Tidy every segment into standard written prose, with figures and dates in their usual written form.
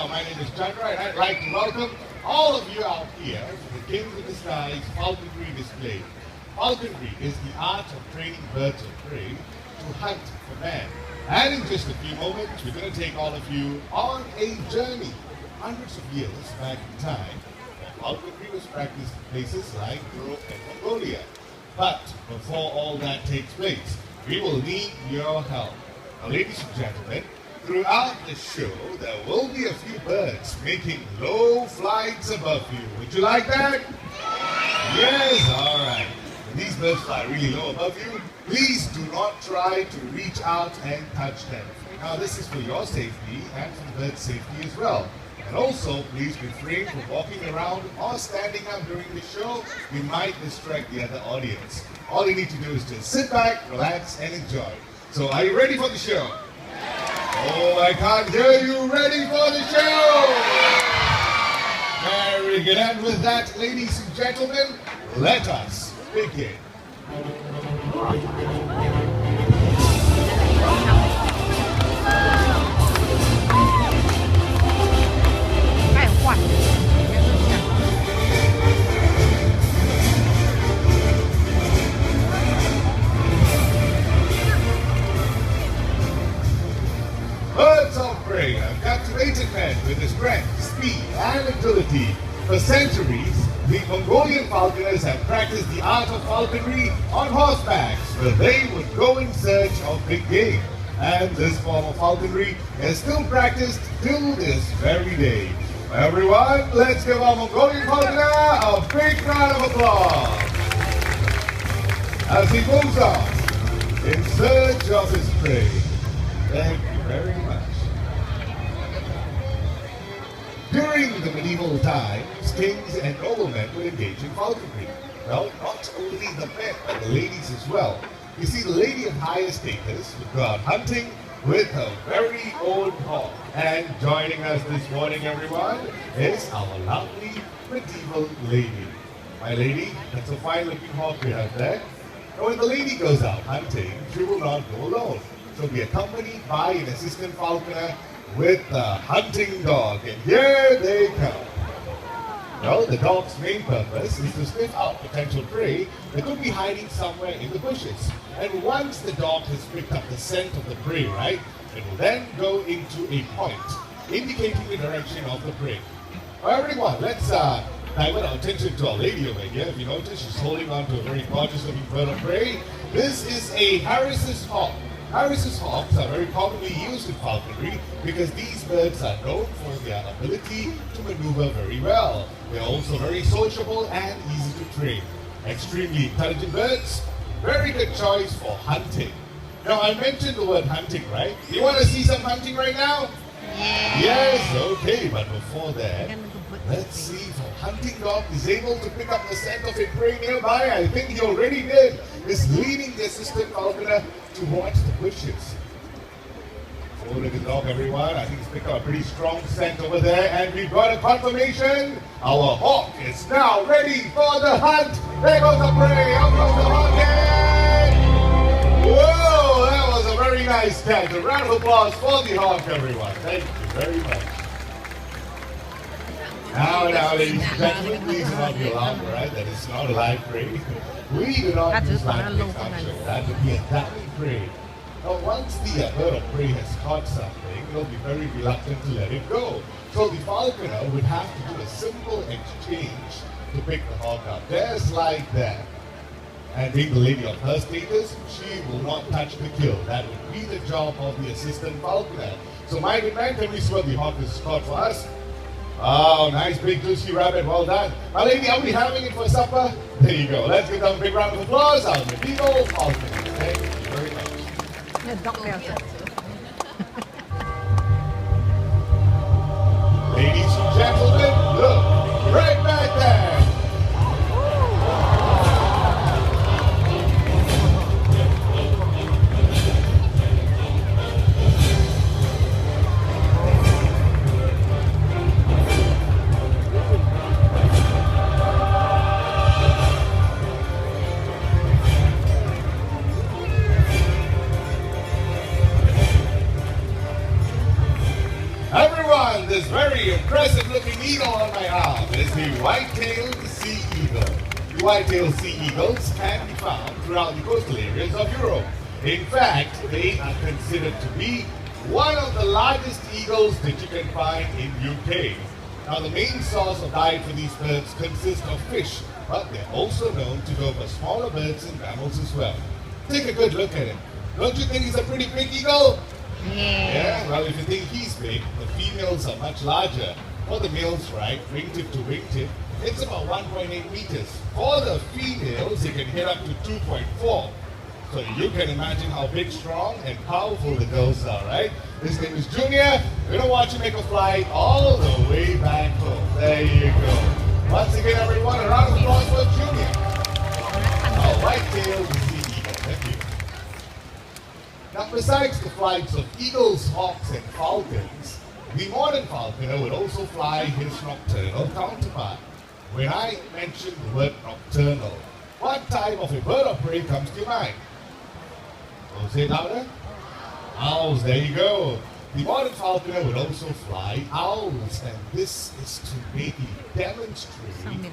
my name is Chandra and I'd like to welcome all of you out here to the Kings of the Skies falconry display. Falconry is the art of training birds of prey to hunt for man. And in just a few moments, we're going to take all of you on a journey hundreds of years back in time. Falconry was practiced in places like Europe and Mongolia. But before all that takes place, we will need your help. Now, ladies and gentlemen, throughout the show, there will be a few birds making low flights above you. Would you like that? Yes, all right. When these birds fly really low above you, please do not try to reach out and touch them. Now, this is for your safety and for the bird's safety as well. And also, please refrain from walking around or standing up during the show. You might distract the other audience. All you need to do is just sit back, relax, and enjoy. So, are you ready for the show? Oh, I can't hear you. Ready for the show? Very good. And with that, ladies and gentlemen, let us begin. Birds of prey have captivated men with their strength, speed, and agility. For centuries, the Mongolian falconers have practiced the art of falconry on horseback, where they would go in search of big game. And this form of falconry is still practiced till this very day. Everyone, let's give our Mongolian falconer a big round of applause. As he moves on in search of his prey. Thank you very much. During the medieval times, kings and noblemen would engage in falconry. Well, not only the men, but the ladies as well. You see, the lady of higher status would go out hunting with her very own hawk. And joining us this morning, everyone, is our lovely medieval lady. My lady, that's a fine-looking hawk we have there. Now, when the lady goes out hunting, she will not go alone. She'll be accompanied by an assistant falconer with a hunting dog. And here they come. Well, the dog's main purpose is to sniff out potential prey that could be hiding somewhere in the bushes. And once the dog has picked up the scent of the prey, right, it will then go into a point, indicating the direction of the prey. Now, everyone, let's divert our attention to our lady over here. If you notice, she's holding on to a very gorgeous-looking bird of prey. This is a Harris's hawk. Harris's hawks are very commonly used in falconry because these birds are known for their ability to maneuver very well. They're also very sociable and easy to train. Extremely intelligent birds, very good choice for hunting. Now, I mentioned the word hunting, right? You want to see some hunting right now? Yeah. Yes, okay, but before that, let's see if a hunting dog is able to pick up the scent of a prey nearby. I think he already did. Is leading the assistant falconer towards the bushes. Oh, look at the dog, everyone. I think he's picked up a pretty strong scent over there. And we've got a confirmation. Our hawk is now ready for the hunt. There goes the prey. Out goes the hawk. And... whoa, that was a very nice catch. A round of applause for the hawk, everyone. Thank you very much. Now, ladies and gentlemen, please do not be alarmed, right? That is not a live prey. We do not use live prey on our show. That would be a dummy prey. Now, once the bird of prey has caught something, they'll be very reluctant to let it go. So the falconer would have to do a simple exchange to pick the hawk up, just like that. And being the lady of her status, she will not touch the kill. That would be the job of the assistant falconer. So my good man, can we see what the hawk has caught for us? Oh, nice big juicy rabbit, well done. My lady, are we having it for supper? There you go. Let's give them a big round of applause. Our medieval falcon. Thank you very much. Ladies and gentlemen, look, right back there. very impressive looking eagle on my arm is the white-tailed sea eagle. The white-tailed sea eagles can be found throughout the coastal areas of Europe. In fact, they are considered to be one of the largest eagles that you can find in UK. Now, the main source of diet for these birds consists of fish, but they're also known to go for smaller birds and mammals as well. Take a good look at him. Don't you think he's a pretty big eagle? Yeah, well, if you think he's big, the females are much larger. For the males, right, wingtip to wingtip, it's about 1.8 meters. For the females, it can hit up to 2.4. So you can imagine how big, strong, and powerful the girls are, right? His name is Junior. We're going to watch him make a flight all the way back home. There you go. Once again, everyone, a round of applause for Junior. A white-tailed sea eagle. Thank you. Now, besides the flights of eagles, hawks, and falcons, the modern falconer would also fly his nocturnal counterpart. When I mention the word nocturnal, what type of a bird of prey comes to your mind? Oh, say it louder. Owls, there you go. The modern falconer would also fly owls, and this is to maybe demonstrate an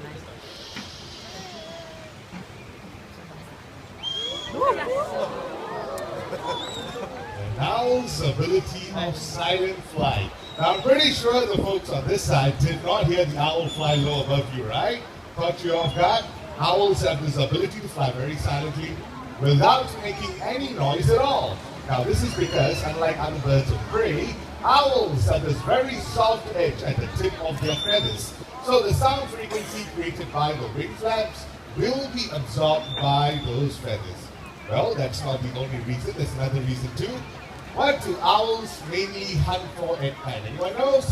owl's ability of silent flight. Now, I'm pretty sure the folks on this side did not hear the owl fly low above you, right? Caught you off guard? Owls have this ability to fly very silently without making any noise at all. Now, this is because, unlike other birds of prey, owls have this very soft edge at the tip of their feathers. So the sound frequency created by the wing flaps will be absorbed by those feathers. Well, that's not the only reason. There's another reason too. What do owls mainly hunt for at night? Anyone knows?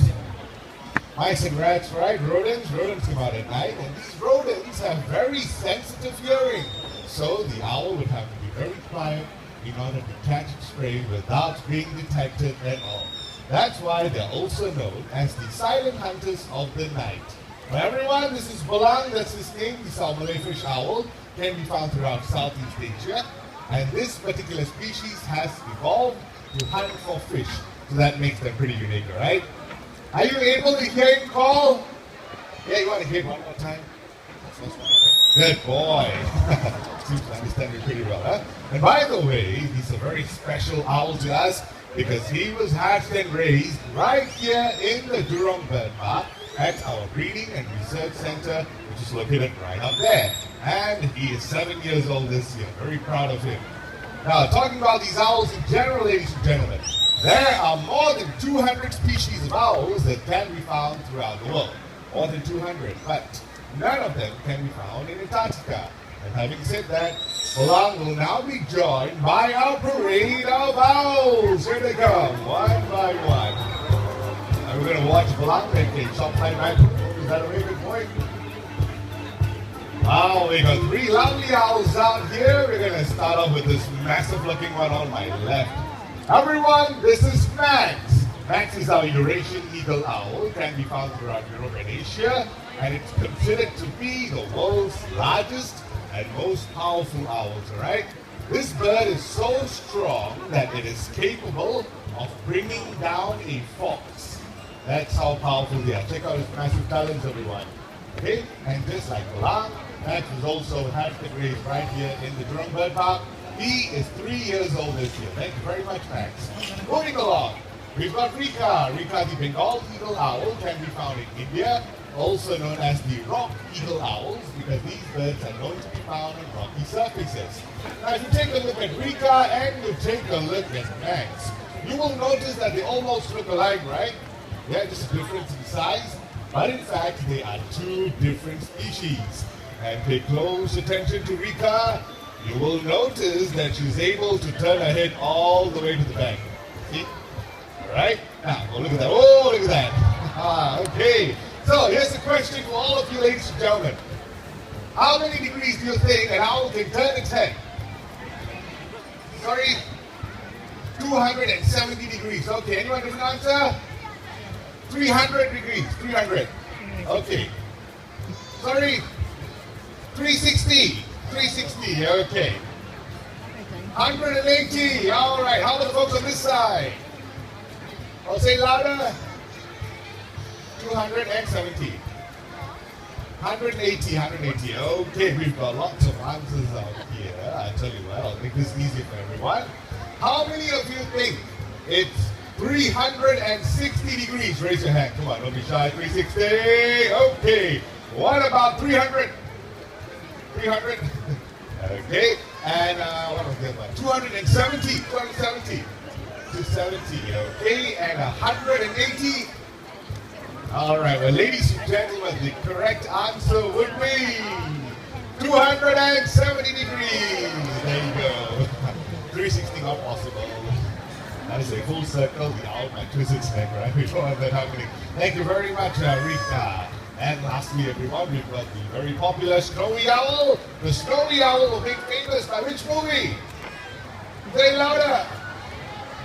Mice and rats, right? Rodents. Rodents come out at night, and these rodents have very sensitive hearing. So the owl would have to be very quiet in order to catch its prey without being detected at all. That's why they're also known as the silent hunters of the night. Now, everyone, this is Balang, that's his name. The Malay fish owl can be found throughout Southeast Asia, and this particular species has evolved to hunt for fish. So that makes them pretty unique, right? Are you able to hear him call? Yeah, you want to hear it one more time? Good boy. Seems to understand me pretty well, huh? And by the way, he's a very special owl to us because he was hatched and raised right here in the Jurong Bird Park at our breeding and research center, which is located right up there. And he is 7 years old this year. Very proud of him. Now, talking about these owls in general, ladies and gentlemen, there are more than 200 species of owls that can be found throughout the world. More than 200, but none of them can be found in Antarctica. And having said that, Balang will now be joined by our parade of owls. Here they come, one by one. And we're going to watch Balang make a shot flight back. Is that a very good boy? Wow, we got three lovely owls out here. We're going to start off with this massive looking one on my left. Everyone, this is Max. Max is our Eurasian eagle owl, can be found throughout Europe and Asia, and it's considered to be the world's largest and most powerful owls, alright? This bird is so strong that it is capable of bringing down a fox. That's how powerful they are. Check out his massive talons, everyone. Okay, and just like Balang, Max was also hatched and raised right here in the Jurong Bird Park. He is 3 years old this year. Thank you very much, Max. Moving along, we've got Rika. Rika, the Bengal eagle owl, can be found in India, also known as the rock eagle owls, because these birds are known to be found on rocky surfaces. Now, if you take a look at Rika and you take a look at Max, you will notice that they almost look alike, right? Yeah, just a difference in size, but in fact, they are two different species. And pay close attention to Rika. You will notice that she's able to turn her head all the way to the back. See? Alright? Now, oh, look at that. Oh, look at that. Ah, okay. So, here's the question for all of you, ladies and gentlemen. How many degrees do you think an owl can turn its head? Sorry? 270 degrees. Okay, anyone different answer? 300 degrees. 300. Okay. Sorry? 360. 360, okay. 180, all right. How about the folks on this side? I'll say louder. 270. 180, 180. Okay, we've got lots of answers out here. I tell you what, I'll make this easier for everyone. How many of you think it's 360 degrees? Raise your hand. Come on, don't be shy. 360. Okay. What about 300? 300. Okay. And what was the other one? 270. 270. 270. Okay. And 180. All right, well, ladies and gentlemen, the correct answer would be 270 degrees. There you go. 360 not possible. That is a full circle. The owl might twist its neck, right? We don't have that happening. Thank you very much, Rita. And lastly, everyone, we've got the very popular Snowy Owl. The Snowy Owl made famous by which movie? Say louder.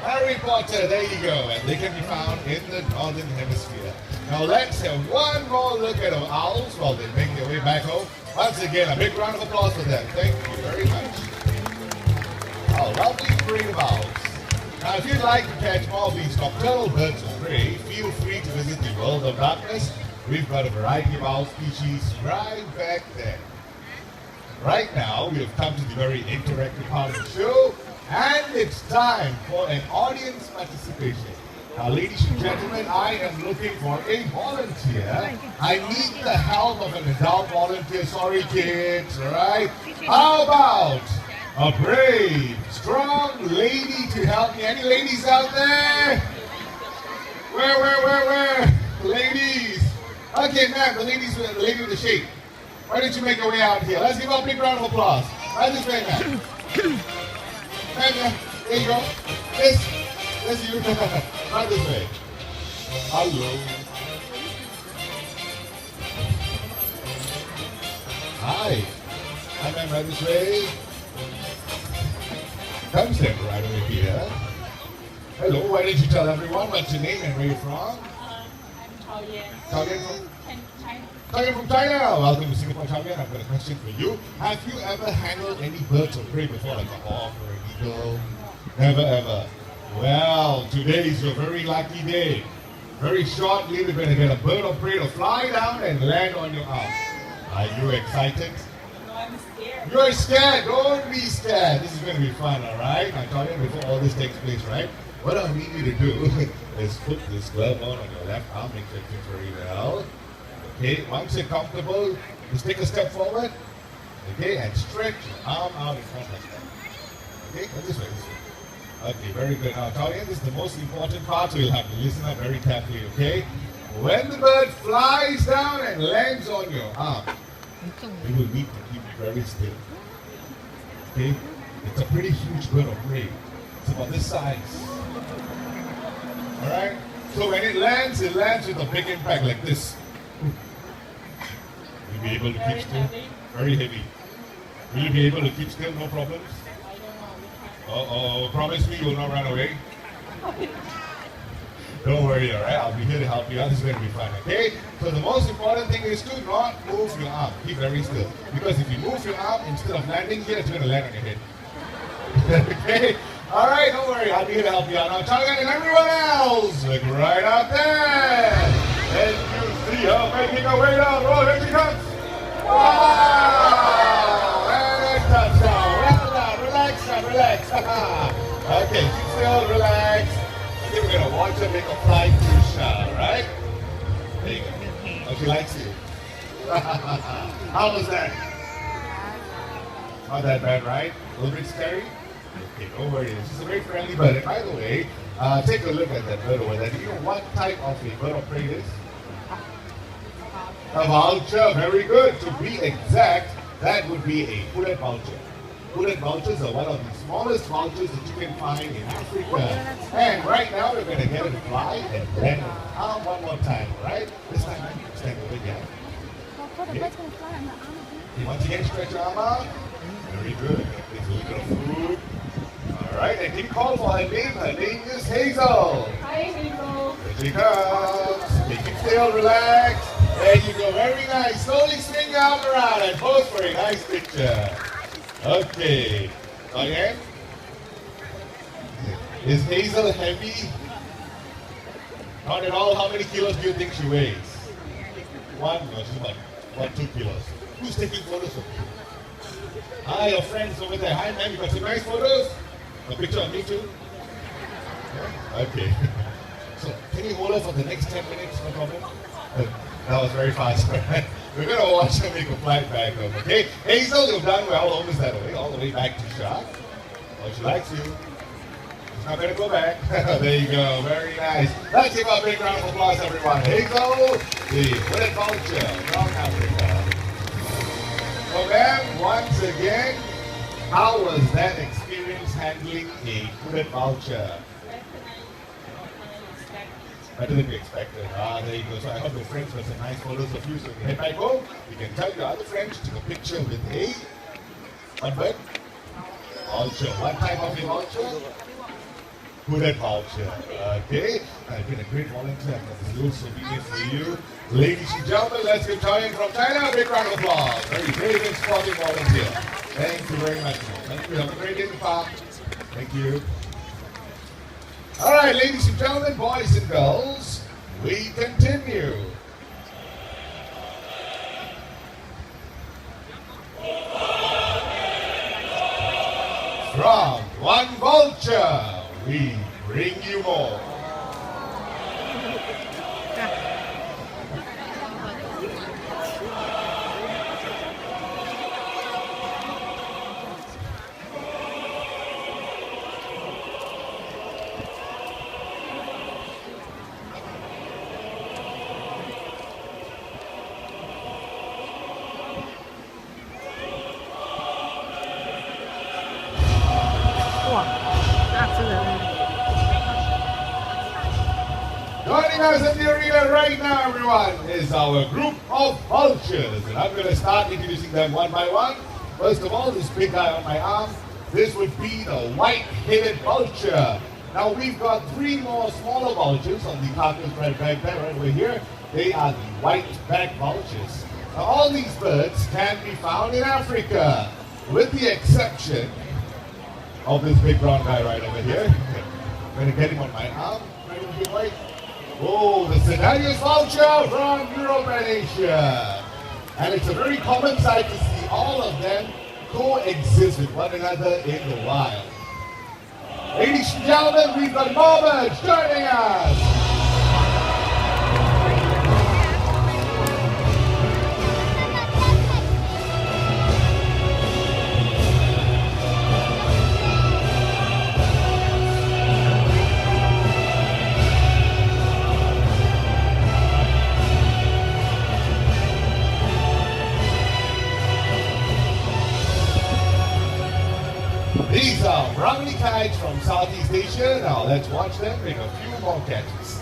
Harry Potter, there you go. And they can be found in the Northern Hemisphere. Now let's have one more look at our owls while they make their way back home. Once again, a big round of applause for them. Thank you very much. Oh, lovely breed of owls. Now, if you'd like to catch more of these nocturnal birds of prey, feel free to visit the World of Darkness. We've got a variety of owl species right back there. Right now, we have come to the very interactive part of the show, and it's time for an audience participation. Now, ladies and gentlemen, I am looking for a volunteer. I need the help of an adult volunteer. Sorry, kids, all right? How about a brave, strong lady to help me? Any ladies out there? Where? Ladies. Okay, ma'am, the lady with the shade. Why don't you make your way out here? Let's give her a big round of applause. Right this way, ma'am. Ma'am, there you go. Yes, you. Right this way. Hello. Hi. Hi, ma'am, right this way. Come stand right over here. Hello, why don't you tell everyone what's your name and where you're from? I'm Chao Yan. Chao Yan from? China. Chao Yan from China. Welcome to Singapore, Chao Yan. I've got a question for you. Have you ever handled any birds of prey before, like a hawk or an eagle? Never ever. Well, today is your very lucky day. Very shortly, we're going to get a bird of prey to fly down and land on your arm. Are you excited? No, I'm scared. You're scared. Don't be scared. This is going to be fun, all right? Now, Chao Yan, before all this takes place, right? What I need you to do is put this glove on your left arm, make sure it fits very well. Okay, once you're comfortable, just take a step forward. Okay, and stretch your arm out in front like that. Okay, go this way. Okay, very good. Now, Chao Yan, this is the most important part, so you'll have to listen up very carefully, okay? When the bird flies down and lands on your arm, you will need to keep very still. Okay? It's a pretty huge bird of prey. It's about this size. Alright? So when it lands with a big impact like this. Will you be able to keep still? Very heavy. Will you be able to keep still, no problems? Uh-oh, promise me you will not run away? Don't worry, alright? I'll be here to help you out. This is going to be fun, okay? So the most important thing is to not move your arm. Keep very still. Because if you move your arm, instead of landing here, it's going to land on your head. Okay? Alright, don't worry. I'll be here to help you out. Now, Chao Yan and everyone else, look right out there. And you see her making her way down. Oh, here she comes. Wow! And a touchdown. Well done. Relax, son. Relax. Okay, keep still. Relax. I think we're going to watch her make a flying fish, right? There you go. Oh, she likes you. How was that? Not that bad, right? A little bit scary? Okay, don't worry. She's a very friendly bird. And by the way, take a look at that bird over there. Do you know what type of a bird of prey it is? A vulture. Very good. To be exact, that would be a hooded vulture. Hooded vultures are one of the smallest vultures that you can find in Africa. And right now, we're going to get it to fly and land on the arm one more time, right? This time, stand over here. Okay. Once again, stretch your arm out. Very good. Take a little bit of food. Alright, and can you call for her name? Her name is Hazel. Hi, Hazel. Here she comes. Take it still, relax. There you go, very nice. Slowly swing your arm around and pose for a nice picture. Okay. Again. Is Hazel heavy? Not at all. How many kilos do you think she weighs? One? No, she's about 2 kilos. Who's taking photos of you? Ah, your friends over there. Hi, man. You got some nice photos? A picture of me too? Yeah? Okay. So, can you hold her for the next 10 minutes? No problem? That was very fast. We're going to watch her make a flight back home, okay? Hazel, you've done well. Almost that way. All the way back to Shah. Oh, she likes you. She's not going to go back. There you go. Very nice. Let's give a big round of applause, everyone. Hazel, the Wooded Vulture from Africa. So then, once again, how was that experience handling a Wooded Vulture? Better than we expected. Ah, there you go. So I hope your friends got some nice photos of you. So when you head back home, you can tell your other friends to take a picture with a what bird? Vulture. What type of a vulture? Hooded vulture. Okay. I've been a great volunteer. I've got this little souvenir for you. Ladies and gentlemen, let's give China from China a big round of applause. Very brave and sporting volunteer. Thank you very much. Thank you. Have a great day in the park. Thank you. All right, ladies and gentlemen, boys and girls, we continue. From one vulture, we bring you more. Joining us in the arena right now, everyone, is our group of vultures. And I'm going to start introducing them one by one. First of all, this big guy on my arm, this would be the white-headed vulture. Now, we've got 3 more smaller vultures on the carcass right back there, right over here. They are the white-backed vultures. Now, all these birds can be found in Africa, with the exception of this big brown guy right over here. I'm going to get him on my arm. Right over here, white. Oh, the Sedanius vulture from Europe and Asia. And it's a very common sight to see all of them coexist with one another in the wild. Ladies and gentlemen, we've got more birds joining us. These are brownie kites from Southeast Asia. Now let's watch them make a few more catches.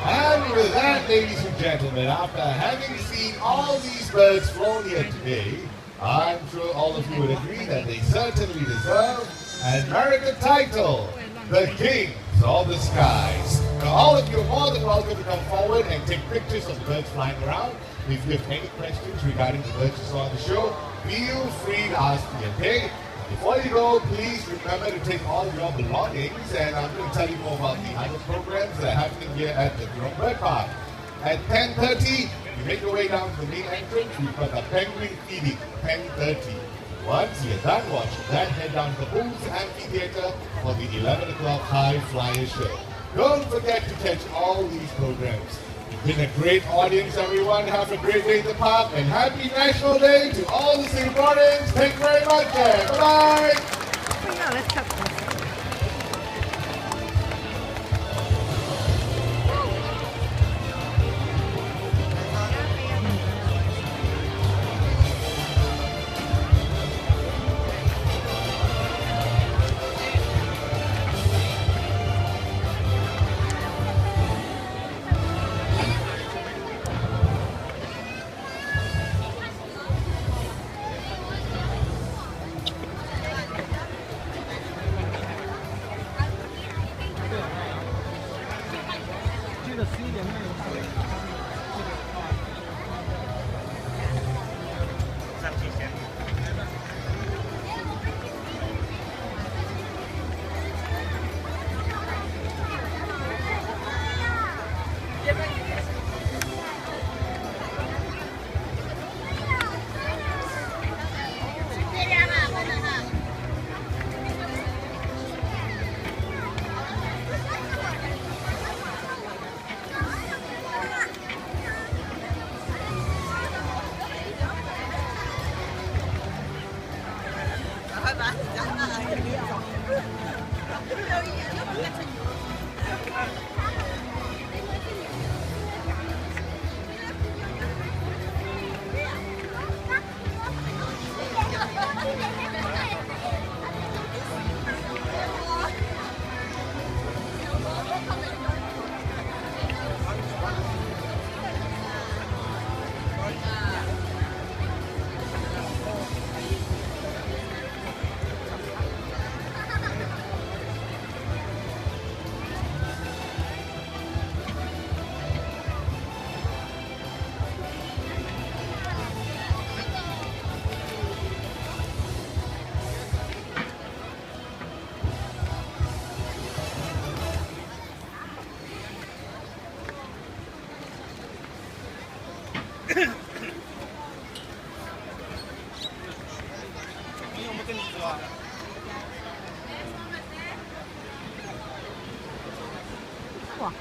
And with that, ladies and gentlemen, after having seen all these birds flown here today, I'm sure all of you would agree that they certainly deserve an American title, the Kings of the Skies. Now, all of you are more than welcome to come forward and take pictures of the birds flying around. If you have any questions regarding the birds you saw on the show, feel free to ask me, okay? Before you go, please remember to take all your belongings, and I'm going to tell you more about the other programs that are happening here at the Jurong Bird Park. At 10:30, you make your way down to the main entrance. We've got the penguin feeding, 10:30. Once you're done watching that, head down to the Bulls Amphitheater for the 11 o'clock High Flyer Show. Don't forget to catch all these programs. You've been a great audience, everyone. Have a great day in the park, and happy National Day to all the Singaporeans. Thank you very much, and bye-bye. Yeah, let's cut this. 个11点半有事。上去先。因为我们跟你说啊。哇！